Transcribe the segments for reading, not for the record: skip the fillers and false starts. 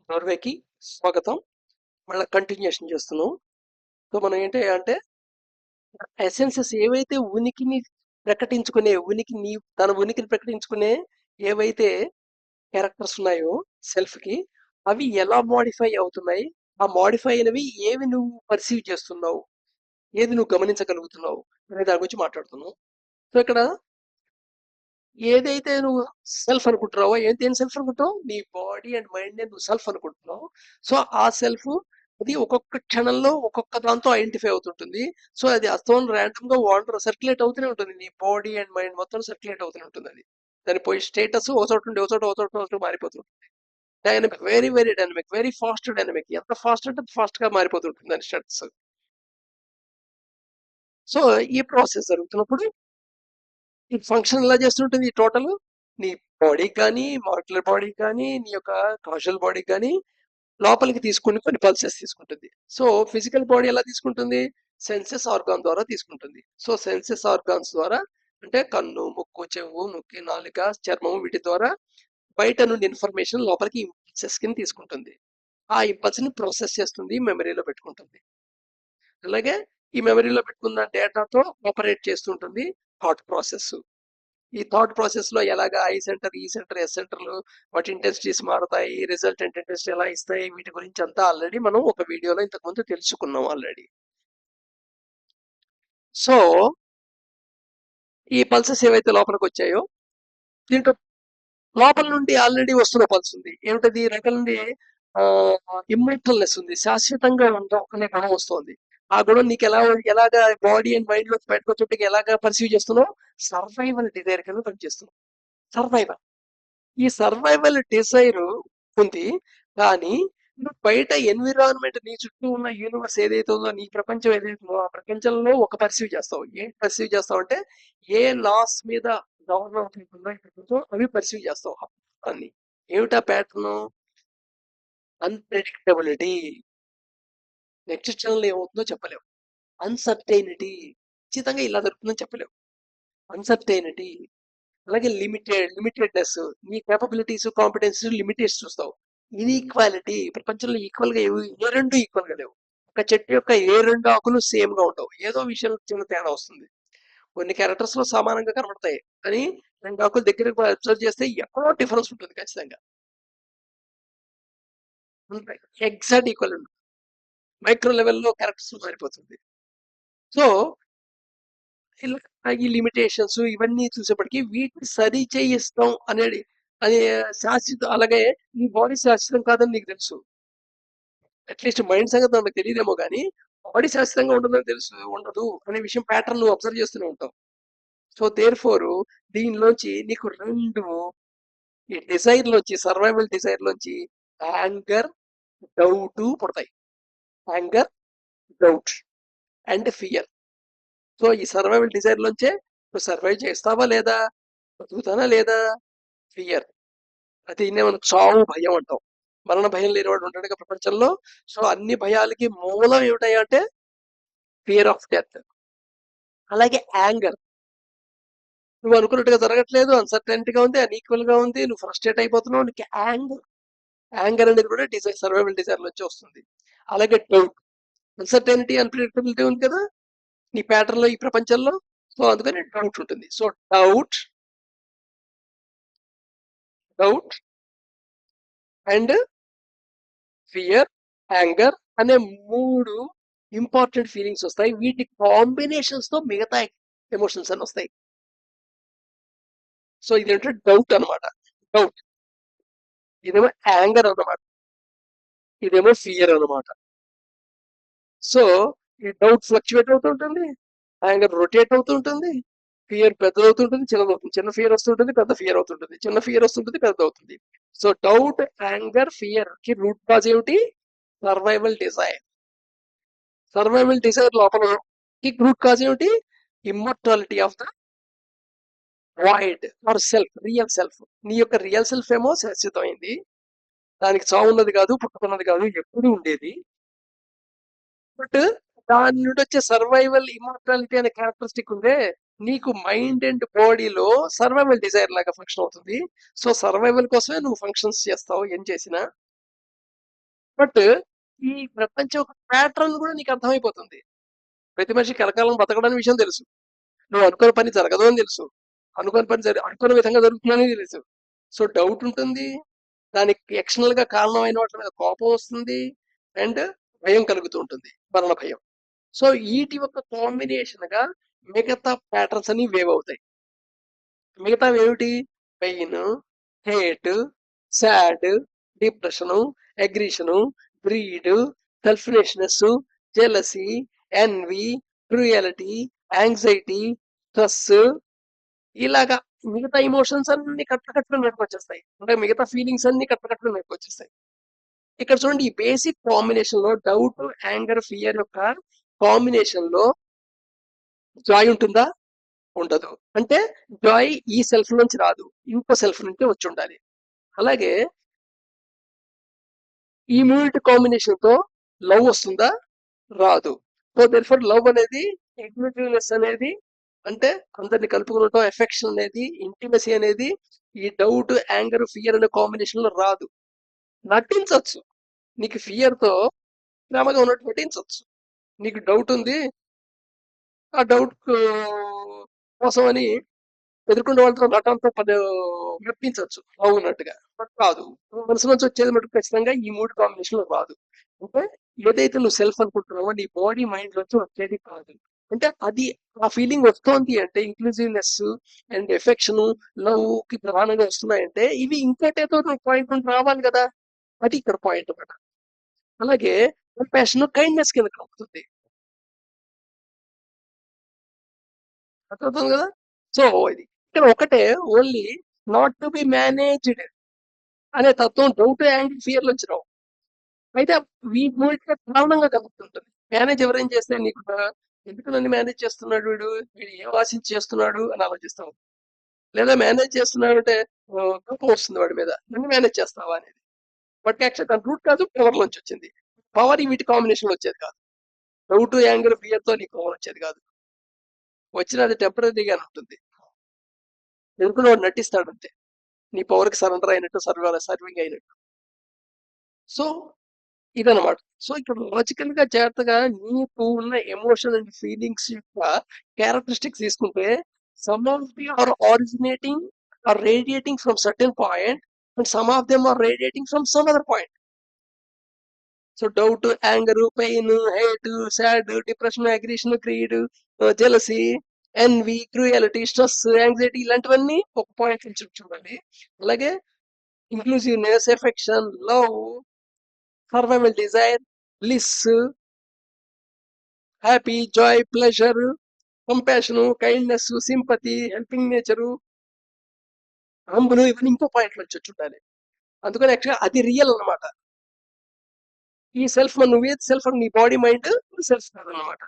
నార్వేకి స్వాగతం. మళ్ళీ కంటిన్యూషన్ చేస్తున్నాం. సో మనం ఏంటి అంటే ఎసెన్సెస్ ఏవైతే తన ఉనికిని ప్రకటించుకునే ఏవైతే క్యారెక్టర్స్ ఉన్నాయో సెల్ఫ్ కి, అవి ఎలా మోడిఫై అవుతున్నాయి, ఆ మోడిఫై అయినవి ఏవి నువ్వు పర్సీవ్ చేస్తున్నావు, ఏది నువ్వు గమనించగలుగుతున్నావు అనే దాని గురించి మాట్లాడుతున్నావు. సో ఇక్కడ ఏదైతే నువ్వు సెల్ఫ్ అనుకుంటున్నావో, ఏం సెల్ఫ్ అనుకుంటావు, నీ బాడీ అండ్ మైండ్ నువ్వు సెల్ఫ్ అనుకుంటున్నావు. సో ఆ సెల్ఫ్ అది ఒక్కొక్క క్షణంలో ఒక్కొక్క దాంతో ఐడెంటిఫై అవుతుంటుంది. సో అది అస్తమానం ర్యాండమ్ గా వాండర్ సర్క్యులేట్ అవుతూనే ఉంటుంది. నీ బాడీ అండ్ మైండ్ మొత్తం సర్క్యులేట్ అవుతూనే ఉంటుంది. అది దాని పోయి స్టేటస్ ఒక చోట నుండి ఒక చోట మారిపోతుంది. Dynamic, very very dynamic, very fast dynamic. ఎంత ఫాస్ట్ అంటే ఫాస్ట్ గా మారిపోతుంటుంది దాని స్టేటస్. సో ఈ ప్రాసెస్ జరుగుతున్నప్పుడు ఈ ఫంక్షన్ ఎలా చేస్తుంటుంది ఈ టోటల్, నీ బాడీకి కానీ, మాలిక్యులర్ బాడీకి కానీ, నీ యొక్క కాజువల్ బాడీకి కానీ లోపలికి తీసుకుని కొన్ని పల్సెస్ తీసుకుంటుంది. సో ఫిజికల్ బాడీ ఎలా తీసుకుంటుంది, సెన్సెస్ ఆర్గాన్ ద్వారా తీసుకుంటుంది. సో సెన్సెస్ ఆర్గాన్స్ ద్వారా అంటే కన్ను, ముక్కు, చెవు, ముక్కు, నాలుక, చర్మం, వీటి ద్వారా బయట నుండి ఇన్ఫర్మేషన్ లోపలికి ఇంపల్సెస్ కింద తీసుకుంటుంది. ఆ ఇంపల్స్ ని ప్రాసెస్ చేస్తుంది, మెమరీలో పెట్టుకుంటుంది. అలాగే ఈ మెమరీలో పెట్టుకున్న డేటాతో ఆపరేట్ చేస్తుంటుంది థాట్ ప్రాసెస్. ఈ థాట్ ప్రాసెస్ లో ఎలాగా ఐ సెంటర్, ఈ సెంటర్, ఎస్ సెంటర్లు, వాటి ఇంటెన్సిటీస్ మారుతాయి, రిజల్టెంట్ ఇంటెన్సిటీ ఎలా ఇస్తాయి, వీటి గురించి అంతా ఆల్రెడీ మనం ఒక వీడియోలో ఇంతకుముందు తెలుసుకున్నాం ఆల్రెడీ. సో ఈ పల్సెస్ ఏవైతే లోపలికి వచ్చాయో, దీంట్లో లోపల నుండి ఆల్రెడీ వస్తున్న పల్స్ ఉంది. ఏమిటది, రకం నుండి ఇమ్మర్టల్నెస్ ఉంది, శాశ్వతంగా ఉండడం అనే గుణం వస్తుంది. ఆ గుణం నీకు ఎలాగా బాడీ అండ్ మైండ్ లో బయటకు వచ్చేట్టుగా ఎలాగా పర్సీవ్ చేస్తున్నావు, సర్వైవల్ డిజైర్ కింద పనిచేస్తున్నావు. సర్వైవల్, ఈ సర్వైవల్ డిజైర్ ఉంది. కానీ నువ్వు బయట ఎన్విరాన్మెంట్, నీ చుట్టూ ఉన్న యూనివర్స్ ఏదైతే ఉందో, నీ ప్రపంచం ఏదైతే ఉందో, ఆ ప్రపంచంలో ఒక పర్సీవ్ చేస్తావు. ఏం పర్సీవ్ చేస్తావు అంటే, ఏ లాస్ మీద గవర్న్ అవుతుందో ఈ ప్రపంచం, అవి పర్సీవ్ చేస్తావు అన్ని. ఏమిటా ప్యాటర్న్, అన్ప్రెడిక్టబిలిటీ. నెక్స్ట్ క్షణంలో ఏమవుతుందో చెప్పలేవు. అన్సర్టైనిటీ, ఖచ్చితంగా ఇలా జరుగుతుందని చెప్పలేవు. అన్సర్టైనిటీ. అలాగే లిమిటెడ్నెస్, నీ కేపబిలిటీస్, కాంపిటెన్స్ లిమిటేషన్ చూస్తావు. ఇన్ఈక్వాలిటీ, ప్రపంచంలో ఈక్వల్ గా ఏ రెండు ఈక్వల్ గా లేవు. ఒక చెట్టు యొక్క ఏ రెండు ఆకులు సేమ్ గా ఉండవు, ఏదో విషయంలో చిన్న తేడా వస్తుంది. కొన్ని క్యారెక్టర్స్ లో సమానంగా కనబడతాయి, కానీ రెండు ఆకులు దగ్గరకు అబ్జర్వ్ చేస్తే ఎక్కడో డిఫరెన్స్ ఉంటుంది ఖచ్చితంగా. ఎగ్జాక్ట్ ఈక్వల్ ఉంటుంది, మైక్రో లెవెల్లో క్యారెక్టర్స్ మారిపోతుంది. సో ఈ లిమిటేషన్స్ ఇవన్నీ చూసేప్పటికి వీటిని సరి చేయిస్తాం అనేది అది శాశ్వతం. అలాగే ఈ బాడీ శాశ్వతం కాదని నీకు తెలుసు. అట్లీస్ట్ మైండ్ సంగతి నాకు తెలియదేమో కానీ, బాడీ శాశ్వతంగా ఉండదని తెలుసు, ఉండదు అనే విషయం ప్యాటర్న్ నువ్వు అబ్జర్వ్ చేస్తూనే ఉంటావు. సో దేర్ ఫోర్ దీనిలోంచి నీకు రెండు, ఈ డిజైర్ లోంచి, సర్వైవల్ డిజైర్ లోంచి యాంగర్, డౌట్ పుడతాయి. Anger, doubt and fear. So ఈ సర్వైవల్ డిజైర్ లోంచే నువ్వు సర్వైవ్ చేస్తావా లేదా, బతుకుతానా లేదా, ఫియర్. అది మనం చావు భయం అంటాం. మరణ భయం లేనివాడు ఉంటాడు ప్రపంచంలో. సో అన్ని భయాలకి మూలం ఏమిటాయి అంటే ఫియర్ ఆఫ్ డెత్. అలాగే యాంగర్, నువ్వు అనుకున్నట్టుగా జరగట్లేదు, అన్సర్టెనిటీగా ఉంది, అన్ఈక్వల్ గా ఉంది, నువ్వు ఫ్రస్ట్రేట్ అయిపోతున్నావు, నీకు యాంగర్. యాంగర్ అనేది కూడా డిజైర్, సర్వైవల్ డిజైర్ నుంచి వస్తుంది. అలాగే డౌట్, అన్సర్టెనిటీ, అన్ప్రిడిక్టబిలిటీ ఉంది కదా నీ ప్యాటర్న్ లో, ఈ ప్రపంచంలో. సో అందుకని డౌట్ ఉంటుంది. So doubt, doubt and fear, anger అనే మూడు ఇంపార్టెంట్ ఫీలింగ్స్ వస్తాయి. వీటి కాంబినేషన్స్ తో మిగతా ఎమోషన్స్ అని వస్తాయి. సో ఇదేంటంటే డౌట్ అనమాట. డౌట్, ఇదేమో యాంగర్ అన్నమాట, ఇదేమో ఫియర్ అనమాట. సో ఈ డౌట్ ఫ్లక్చువేట్ అవుతుంటుంది, యాంగర్ రొటేట్ అవుతుంటుంది, ఫియర్ పెద్దదవుతుంటుంది, చిన్నదవుతుంది, చిన్న ఫియర్ వస్తుంటుంది, పెద్ద ఫియర్ అవుతుంటుంది, చిన్న ఫియర్ వస్తుంటుంది, పెద్ద అవుతుంది. సో డౌట్, యాంగర్, ఫియర్ కి రూట్ కాజ్ ఏమిటి, సర్వైవల్ డిజైర్. సర్వైవల్ డిజైర్ లోపల కి రూట్ కాజ్ ఏమిటి, immortality of the void or self, real self. నీ యొక్క రియల్ సెల్ఫ్ ఏమో శాశ్వతమైంది, దానికి చావు ఉన్నది కాదు, పుట్టుకున్నది కాదు, ఎప్పుడు ఉండేది. బట్ దాని నుండి వచ్చే సర్వైవల్ ఇమ్మర్టాలిటీ అనే క్యారెక్టరిస్టిక్ ఉందే, నీకు మైండ్ అండ్ బాడీలో సర్వైవల్ డిజైర్ లాగా ఫంక్షన్ అవుతుంది. సో సర్వైవల్ కోసమే నువ్వు ఫంక్షన్స్ చేస్తావు ఏం చేసినా. బట్ ఈ ప్రపంచం ఒక ప్యాటర్న్ కూడా నీకు అర్థమైపోతుంది. ప్రతి మనిషి కలకాలం బతకడని విషయం తెలుసు. నువ్వు అనుకున్న పని జరగదు అని తెలుసు. అనుకున్న విధంగా జరుగుతుందని తెలుసు. సో డౌట్ ఉంటుంది. దానికి ఎక్స్టర్నల్ గా కారణమైన వాటి మీద కోపం వస్తుంది. అండ్ భయం కలుగుతూ ఉంటుంది. మరణ భయం. సో వీటి యొక్క కాంబినేషన్ గా మిగతా ప్యాటర్న్స్ అన్ని వేవ్ అవుతాయి. మిగతావి ఏమిటి? Pain, hate, sad, depression, aggression, greed, selfishness, jealousy, envy, cruelty, anxiety, stress, ఇలాగా మిగతా ఎమోషన్స్ అన్ని కట్టకట్టులు నడుకొచ్చేస్తాయి. అంటే మిగతా ఫీలింగ్స్ అన్ని కట్టకట్టులు నడుకొచ్చేస్తాయి. ఇక్కడ చూడండి, ఈ బేసిక్ కాంబినేషన్ లో డౌట్, యాంగర్, ఫియర్ యొక్క కాంబినేషన్ లో జాయ్ ఉంటుందా? ఉండదు. అంటే జాయ్ ఈ సెల్ఫ్ నుంచి రాదు, ఇంకో సెల్ఫ్ నుంచి వచ్చి ఉండాలి. అలాగే ఈ మూడిటి కాంబినేషన్ తో లవ్ వస్తుందా? రాదు. సో దెర్ఫోర్ లవ్ అనేది, ఎగ్జిక్యూటివ్నెస్ అనేది, అంటే అందరిని కలుపుకుంటాం, ఎఫెక్షన్ అనేది, ఇంటిమసీ అనేది ఈ డౌట్, యాంగర్, ఫియర్ అనే కాంబినేషన్ లో రాదు. నటించవచ్చు. నీకు ఫియర్ తో ప్రేమగా ఉన్నట్టు నటించవచ్చు. నీకు డౌట్ ఉంది, ఆ డౌట్ కోసం అని ఎదుర్కొన్న వాళ్ళతో నటనతో మెప్పించవచ్చు అవునట్టుగా. బట్ కాదు. మనసు నుంచి వచ్చేది మటుకు ఖచ్చితంగా ఈ మూడు కాంబినేషన్ లో రాదు. అంటే ఏదైతే నువ్వు సెల్ఫ్ అనుకుంటున్నావో నీ బాడీ మైండ్ నుంచి వచ్చేది కాదు. అంటే అది ఆ ఫీలింగ్ వస్తోంది అంటే ఇంక్లూజివ్నెస్ అండ్ ఎఫెక్షన్, లవ్ కి ప్రధానంగా వస్తున్నాయంటే ఇవి ఇంకోటేదో పాయింట్ నుండి రావాలి కదా. అది ఇక్కడ పాయింట్ అన్నమాట. అలాగే కంపాషన్, కైండ్నెస్ కింద కలుగుతుంది. అర్థమవుతుంది కదా. సో ఇది ఇక్కడ ఒకటే, only not to be managed అనే తత్వం డౌట్, యాంగిల్, ఫియర్ నుంచి రావు. అయితే వీటి మూడింటికి కారణంగా కలుగుతుంటుంది. మేనేజ్ ఎవరేం చేస్తే నీకు ఎందుకు నన్ను మేనేజ్ చేస్తున్నాడు వీడు, వీడు ఏం ఆశించి చేస్తున్నాడు అని ఆలోచిస్తాం. లేదా మేనేజ్ చేస్తున్నాడు అంటే కోపం వస్తుంది వాడి మీద, నన్ను మేనేజ్ చేస్తావా అనేది. బట్ యాక్చువల్ దాని రూట్ కాదు, పవర్ నుంచి వచ్చింది. పవర్ వీటి కాంబినేషన్ వచ్చేది కాదు. డౌట్, యాంగర్, ఫియర్ తో నీకు పవర్ వచ్చేది కాదు. వచ్చిన అది టెంపరీగానే ఉంటుంది. ఎందుకు వాడు నటిస్తాడు అంతే, నీ పవర్ కి సరెండర్ అయినట్టు, సర్వింగ్ అయినట్టు. సో ఇదనమాట. సో ఇక్కడ లాజికల్ గా జాగ్రత్తగా నీకు ఉన్న ఎమోషన్ అండ్ ఫీలింగ్స్ యొక్క క్యారెక్టరిస్టిక్స్ తీసుకుంటే, some of the are originating or radiating from certain point and some of them are radiating from some other point. So doubt, anger, pain, hate, sad, depression, aggression, greed, jealousy, envy, cruelty, stress, anxiety ఇలాంటివన్నీ ఒక point నుంచి చూడాలి. అలాగే inclusiveness, affection, love, survival desire, bliss, happy, joy, pleasure, compassion, kindness, sympathy, helping nature, humble, ఇవన్నీ ఇంకో point నుంచి చూడాలి. అందుకని యాక్చువల్గా అది రియల్ అన్నమాట. ఈ సెల్ఫ్ నువ్వే సెల్ఫ్, నీ బాడీ మైండ్ సెల్ఫ్ కాదన్నమాట.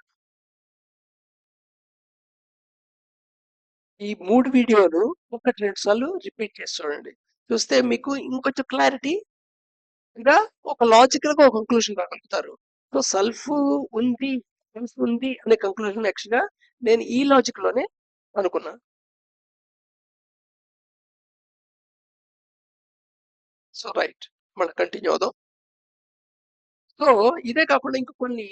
ఈ 3 వీడియోలు 1-2 సార్లు రిపీట్ చేసి చూడండి. చూస్తే మీకు ఇంకొంచెం క్లారిటీ గా ఒక లాజికల్ గా ఒక కంక్లూషన్ రాగలుగుతారు. సో సెల్ఫ్ ఉంది, సెల్ఫ్ ఉంది అనే కంక్లూజన్ యాక్చువల్ గా నేను ఈ లాజిక్ లోనే అనుకున్నా. సో రైట్, మనం కంటిన్యూ అవుదాం. సో ఇదే కాకుండా ఇంకా కొన్ని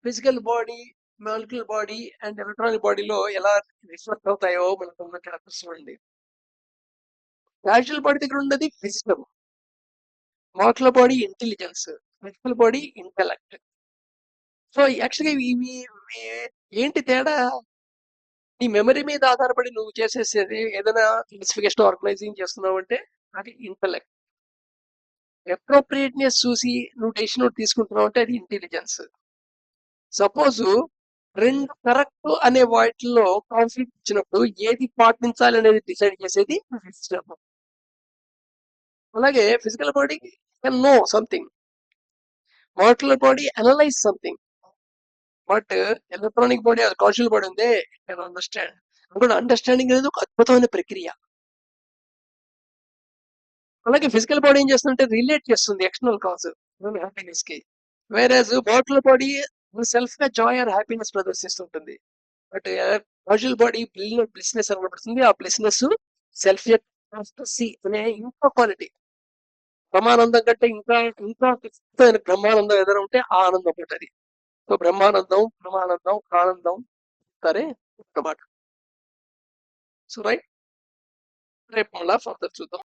physical body, molecular body and electronic బాడీలో ఎలా రిఫ్లెక్ట్ అవుతాయో మనకు ఉన్న క్యారెక్టర్స్ చూడండి. క్యాజువల్ బాడీ దగ్గర ఉన్నది wisdom, molecular body intelligence, physical body intellect. So యాక్చువల్గా ఇవి ఏంటి తేడా? నీ మెమరీ మీద ఆధారపడి నువ్వు చేసేసేది ఏదైనా క్లాసిఫికేషన్, ఆర్గనైజింగ్ చేస్తున్నావు అంటే అది ఇంటెలెక్ట్. అప్రోప్రియేట్నెస్ చూసి నువ్వు డెసిషన్ తీసుకుంటున్నావు అంటే అది ఇంటెలిజెన్స్. సపోజ్ 2 కరెక్ట్ అనే వాటిలో కాన్ఫ్లిక్ట్ ఇచ్చినప్పుడు ఏది పాటించాలి అనేది డిసైడ్ చేసేది విజ్డమ్. అలాగే physical body can know something, molecular body analyse something, but electronic body, అది కాన్షియల్ బాడీ ఉందే, కెన్ అండర్స్టాండ్. అందులో అండర్స్టాండింగ్ అనేది ఒక అద్భుతమైన ప్రక్రియ. అలాగే ఫిజికల్ బాడీ ఏం చేస్తుందంటే రిలేట్ చేస్తుంది ఎక్స్టర్నల్ కాజ్ హ్యాపీనెస్ కి, వేరేజ్ మాలిక్యులర్ బాడీ సెల్ఫ్ గా జాయ్ ఆర్ హ్యాపీనెస్ ప్రదర్శిస్తుంటుంది. బట్ కాజువల్ బాడీ బ్లిస్నెస్ అనబడుతుంది. ఆ బ్లిస్నెస్ సెల్ఫ్ అనే ఇంకో క్వాలిటీ. బ్రహ్మానందం కంటే ఇంకా ఇంకా ఖచ్చితమైన బ్రహ్మానందం ఏదైనా ఉంటే ఆ ఆనందం ఒకటి అది. సో బ్రహ్మానందం, బ్రహ్మానందం, ఆనందం సరే అన్నమాట. సో రైట్, రేపు మళ్ళా ఫర్దర్ చూద్దాం.